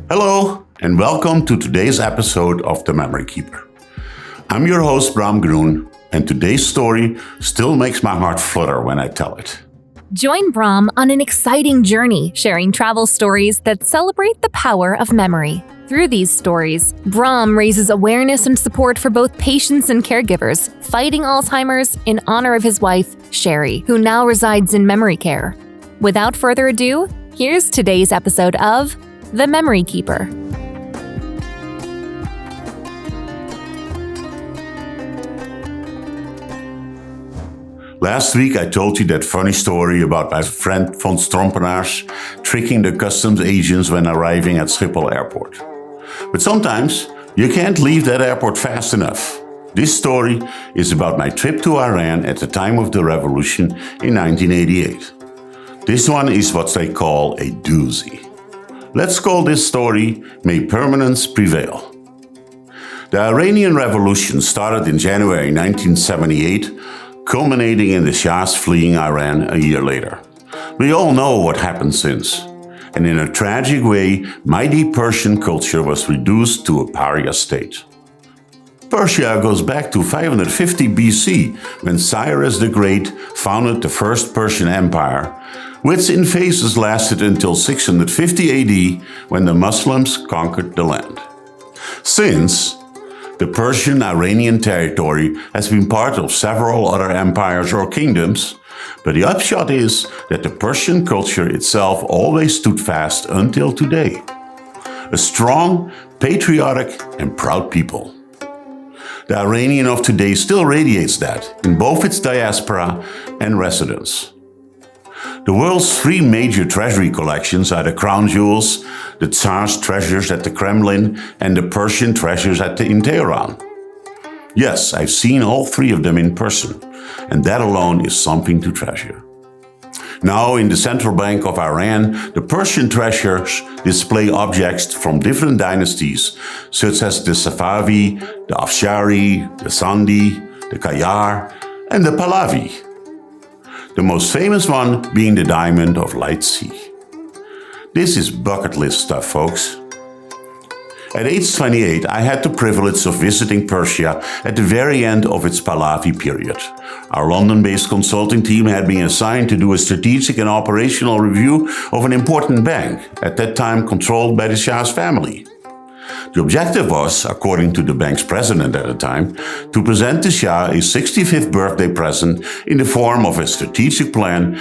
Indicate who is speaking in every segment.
Speaker 1: Hello, and welcome to today's episode of The Memory Keeper. I'm your host, Bram Groen, and today's story still makes my heart flutter when I tell it.
Speaker 2: Join Bram on an exciting journey, sharing travel stories that celebrate the power of memory. Through these stories, Bram raises awareness and support for both patients and caregivers, fighting Alzheimer's in honor of his wife, Sherry, who now resides in memory care. Without further ado, here's today's episode of The Memory Keeper.
Speaker 1: Last week I told you that funny story about my friend von Strompenaars tricking the customs agents when arriving at Schiphol Airport. But sometimes you can't leave that airport fast enough. This story is about my trip to Iran at the time of the revolution in 1988. This one is what they call a doozy. Let's call this story May Permanence Prevail. The Iranian Revolution started in January 1978, culminating in the Shah's fleeing Iran a year later. We all know what happened since. And in a tragic way, mighty Persian culture was reduced to a pariah state. Persia goes back to 550 BC, when Cyrus the Great founded the First Persian Empire, which in phases lasted until 650 AD, when the Muslims conquered the land. Since, the Persian-Iranian territory has been part of several other empires or kingdoms, but the upshot is that the Persian culture itself always stood fast until today. A strong, patriotic, and proud people. The Iranian of today still radiates that in both its diaspora and residents. The world's three major treasury collections are the crown jewels, the Tsar's treasures at the Kremlin, and the Persian treasures in Tehran. Yes, I've seen all three of them in person, and that alone is something to treasure. Now, in the central bank of Iran, the Persian treasures display objects from different dynasties, such as the Safavi, the Afshari, the Sandi, the Qajar, and the Pahlavi. The most famous one being the Diamond of Light Sea. This is bucket list stuff, folks. At age 28, I had the privilege of visiting Persia at the very end of its Pahlavi period. Our London-based consulting team had been assigned to do a strategic and operational review of an important bank, at that time controlled by the Shah's family. The objective was, according to the bank's president at the time, to present the Shah his 65th birthday present in the form of a strategic plan,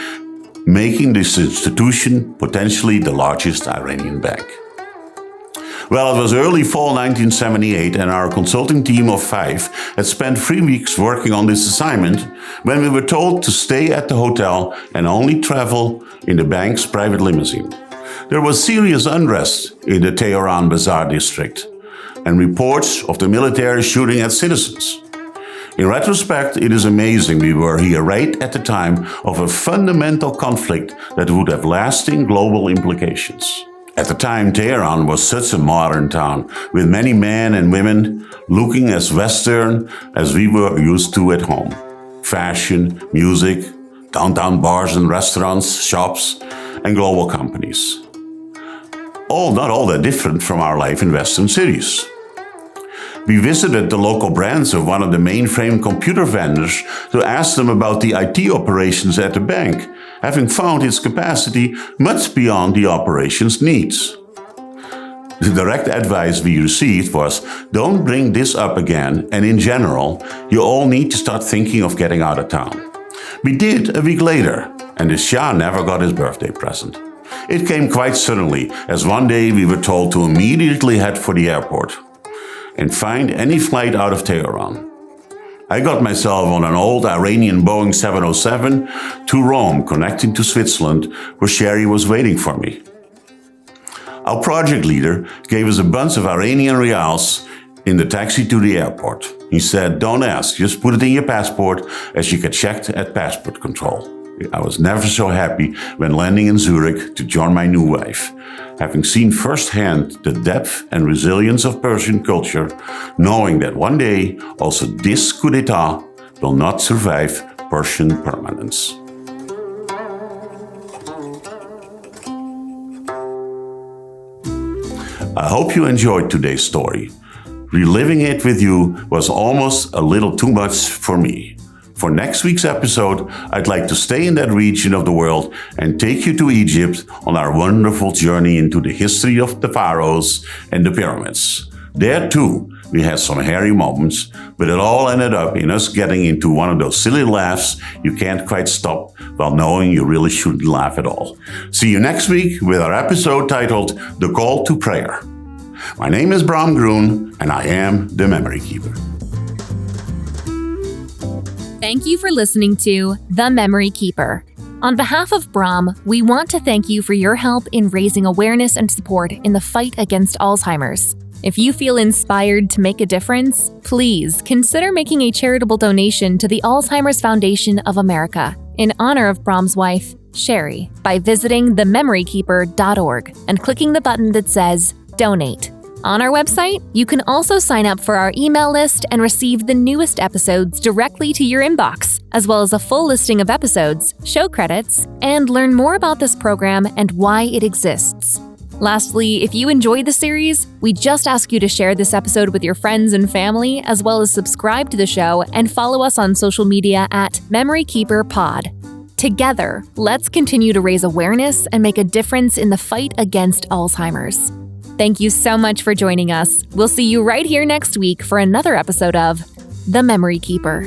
Speaker 1: making this institution potentially the largest Iranian bank. Well, it was early fall 1978 and our consulting team of 5 had spent 3 weeks working on this assignment when we were told to stay at the hotel and only travel in the bank's private limousine. There was serious unrest in the Tehran Bazaar district and reports of the military shooting at citizens. In retrospect, it is amazing we were here right at the time of a fundamental conflict that would have lasting global implications. At the time, Tehran was such a modern town, with many men and women looking as Western as we were used to at home. Fashion, music, downtown bars and restaurants, shops, and global companies. All not all that different from our life in Western cities. We visited the local branch of one of the mainframe computer vendors to ask them about the IT operations at the bank, having found its capacity much beyond the operations needs. The direct advice we received was, don't bring this up again, and in general, you all need to start thinking of getting out of town. We did a week later, and the Shah never got his birthday present. It came quite suddenly, as one day we were told to immediately head for the airport and find any flight out of Tehran. I got myself on an old Iranian Boeing 707 to Rome, connecting to Switzerland, where Sherry was waiting for me. Our project leader gave us a bunch of Iranian rials in the taxi to the airport. He said, don't ask, just put it in your passport as you get checked at passport control. I was never so happy when landing in Zurich to join my new wife, having seen firsthand the depth and resilience of Persian culture, knowing that one day also this coup d'etat will not survive Persian permanence. I hope you enjoyed today's story. Reliving it with you was almost a little too much for me. For next week's episode, I'd like to stay in that region of the world and take you to Egypt on our wonderful journey into the history of the pharaohs and the pyramids. There too, we had some hairy moments, but it all ended up in us getting into one of those silly laughs you can't quite stop while knowing you really shouldn't laugh at all. See you next week with our episode titled The Call to Prayer. My name is Bram Groen, and I am the Memory Keeper.
Speaker 2: Thank you for listening to The Memory Keeper. On behalf of Bram, we want to thank you for your help in raising awareness and support in the fight against Alzheimer's. If you feel inspired to make a difference, please consider making a charitable donation to the Alzheimer's Foundation of America in honor of Bram's wife, Sherry, by visiting thememorykeeper.org and clicking the button that says Donate. On our website, you can also sign up for our email list and receive the newest episodes directly to your inbox, as well as a full listing of episodes, show credits, and learn more about this program and why it exists. Lastly, if you enjoyed the series, we just ask you to share this episode with your friends and family, as well as subscribe to the show and follow us on social media at MemoryKeeperPod. Together, let's continue to raise awareness and make a difference in the fight against Alzheimer's. Thank you so much for joining us. We'll see you right here next week for another episode of The Memory Keeper.